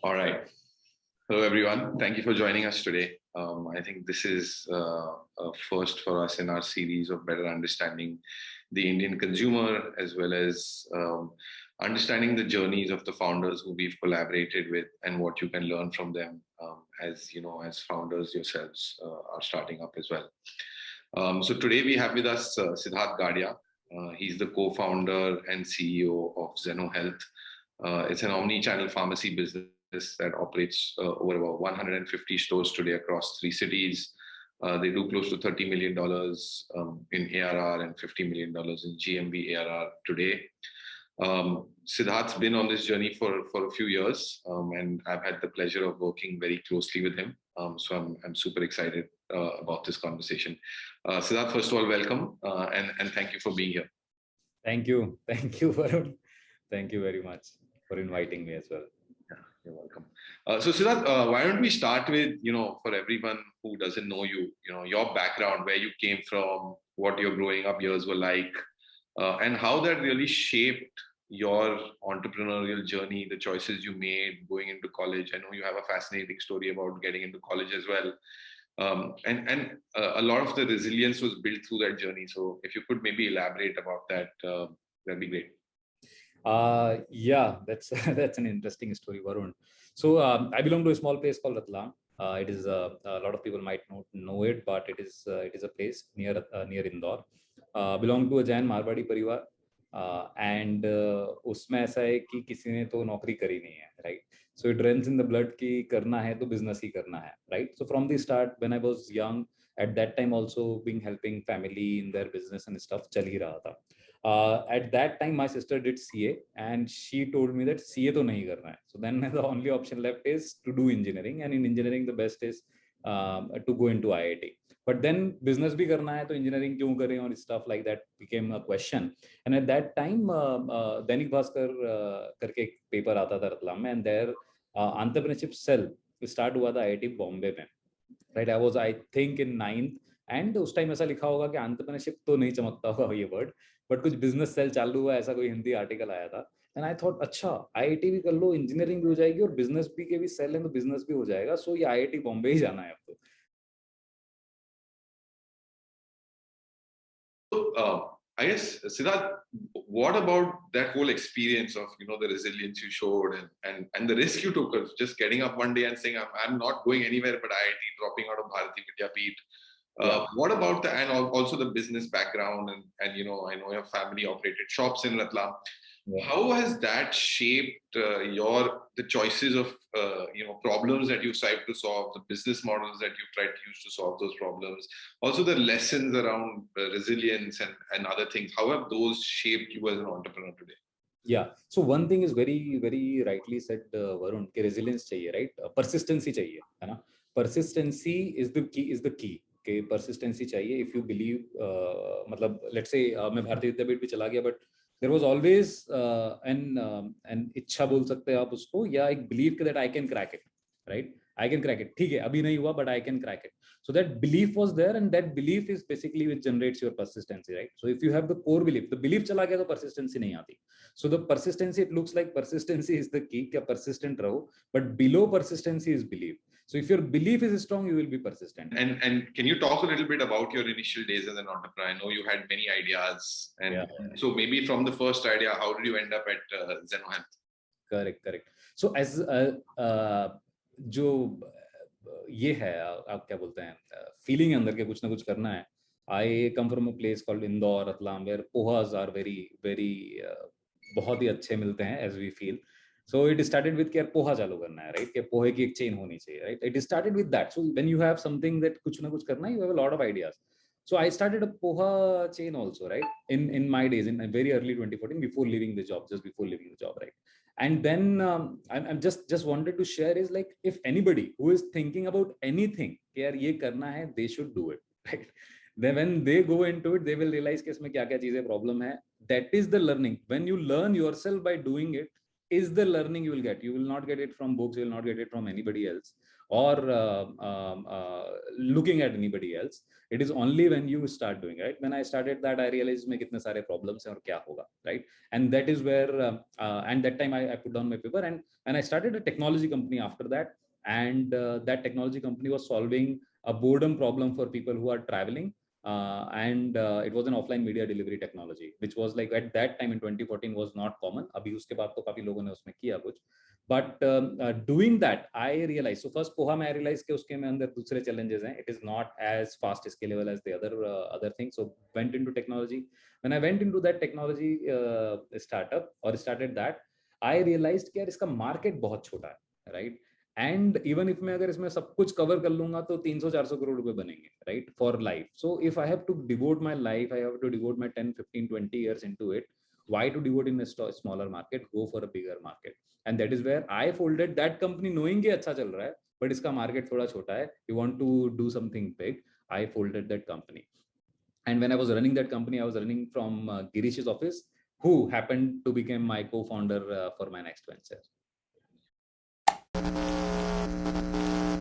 All right. Hello, everyone. Thank you for joining us today. I think this is a first for us in our series of better understanding the Indian consumer, as well as understanding the journeys of the founders who we've collaborated with and what you can learn from them as you know, as founders yourselves are starting up as well. So today we have with us Sid Gadia. He's the co-founder and CEO of Zeno Health. It's an omni-channel pharmacy business that operates over about 150 stores today across 3 cities. They do close to $30 million in ARR and $50 million in GMV ARR today. Siddharth's been on this journey for a few years, and I've had the pleasure of working very closely with him. So I'm super excited about this conversation. Siddharth, first of all, welcome, and thank you for being here. Thank you, Varun. Thank you very much for inviting me as well. Yeah, you're welcome. So Siddharth, why don't we start with, for everyone who doesn't know you, your background, where you came from, what your growing up years were like, and how that really shaped your entrepreneurial journey, the choices you made going into college. I know you have a fascinating story about getting into college as well. And a lot of the resilience was built through that journey. So if you could maybe elaborate about that, that'd be great. Yeah, that's an interesting story, Varun. So I belong to a small place called Ratlam. It is a lot of people might not know it, but it is a place near Indore. Belong to a Jain Marwadi परिवार, and उसमें ऐसा है कि किसी ने तो नौकरी करी नहीं है, right? So it runs in the blood कि करना है तो business ही करना है, right? So from the start, when I was young, at that time also being helping family in their business and stuff चल ही रहा था. At that time, my sister did CA, and she told me that CA तो नहीं करना है. So then the only option left is to do engineering, and in engineering the best is to go into IIT. But then business भी करना है तो engineering क्यों करें और stuff like that became a question. And at that time, Dainik Bhaskar करके एक paper आता था रतलाम में, and there entrepreneurship cell start हुआ था IIT बॉम्बे में. Right, I was, I think, in 9th, and उस टाइम ऐसा लिखा होगा कि entrepreneurship तो नहीं चमकता होगा ये वर्ड, बट कुछ बिजनेस सेल चालू हुआ, ऐसा कोई हिंदी आर्टिकल आया था. एंड आई थॉट, अच्छा आईआईटी भी कर लो, इंजीनियरिंग भी हो जाएगी और बिजनेस भी के भी सेल है तो बिजनेस भी हो जाएगा. सो ये आईआईटी बॉम्बे ही जाना है अब तो. I guess, Siddharth, what about that whole experience of the resilience you showed and the risk you took of just getting up one day and saying I'm not going anywhere but IIT, dropping out of Bharati Vidyapeeth? What about and also the business background and I know your family operated shops in Ratlam. Yeah. How has that shaped the choices of problems that you tried to solve, the business models that you tried to use to solve those problems, also the lessons around resilience and other things? How have those shaped you as an entrepreneur today? Yeah, so one thing is very, very rightly said, Varun, कि resilience चाहिए, right? Persistency चाहिए, है ना? Persistency is the key. कि persistency चाहिए. If you believe, मतलब let's say मैं भारतीय विद्यापीठ भी चला गया, but there was always an इच्छा बोल सकते हैं आप उसको, या एक belief that I can crack it, right? I can crack it. ठीक है, अभी नहीं हुआ, but I can crack it. So that belief was there, and that belief is basically which generates your persistency, right? So if you have the core belief, the belief चला गया तो persistency नहीं आती. So the persistency, it looks like persistency is the key, क्या persistent रहो, but below persistency is belief. So if your belief is strong, you will be persistent. And can you talk a little bit about your initial days as an entrepreneur? I know you had many ideas, and so maybe from the first idea, how did you end up at Zeno Health? Correct. So as जो ये है, आप क्या बोलते हैं, feeling अंदर के कुछ ना कुछ करना है. I come from a place called Indore, Ratlam, where pohas are very, very बहुत ही अच्छे मिलते हैं, as we feel. So it started with कि यार पोहा चालू करना है, right? कि पोहे की एक chain होनी चाहिए, right? It started with that. So when you have something that कुछ ना कुछ करना है, you have a lot of ideas. So I started a poha chain also, right? In my days, in very early 2014, before leaving the job, just before leaving the job, right? And then I'm just wanted to share is like, if anybody who is thinking about anything, कि यार ये करना है, they should do it, right? Then when they go into it, they will realize कि इसमें क्या क्या चीजें problem है. That is the learning. When you learn yourself by doing it, is the learning you will get. You will not get it from books. You will not get it from anybody else. or looking at anybody else. It is only when you start doing, right? When I started that, I realized mein kitne sare problems hain aur kya hoga, right? And that is where and that time I put down my paper, and I started a technology company after that. And that technology company was solving a boredom problem for people who are traveling. And it was an offline media delivery technology, which was like at that time in 2014 was not common. Abhi uske baad to kafi logon ne usme kiya kuch. But doing that, I realized. So first Poha mein I realized कि उसके में अंदर दूसरे challenges हैं. It is not as fast scalable as the other things. So went into technology. When I went into that technology startup or started that, I realized कि यार इसका market बहुत छोटा है, right? And even if मैं अगर इसमें सब कुछ cover कर लूँगा तो 300-400 करोड़ रुपए बनेंगे, right? For life. So if I have to devote my life, I have to devote my 10, 15, 20 years into it. Why to devote in a smaller market? Go for a bigger market. And that is where I folded that company knowing कि अच्छा चल रहा है, but इसका market थोड़ा छोटा है. You want to do something big. I folded that company. And when I was running that company, I was running from Girish's office, who happened to become my co-founder for my next venture.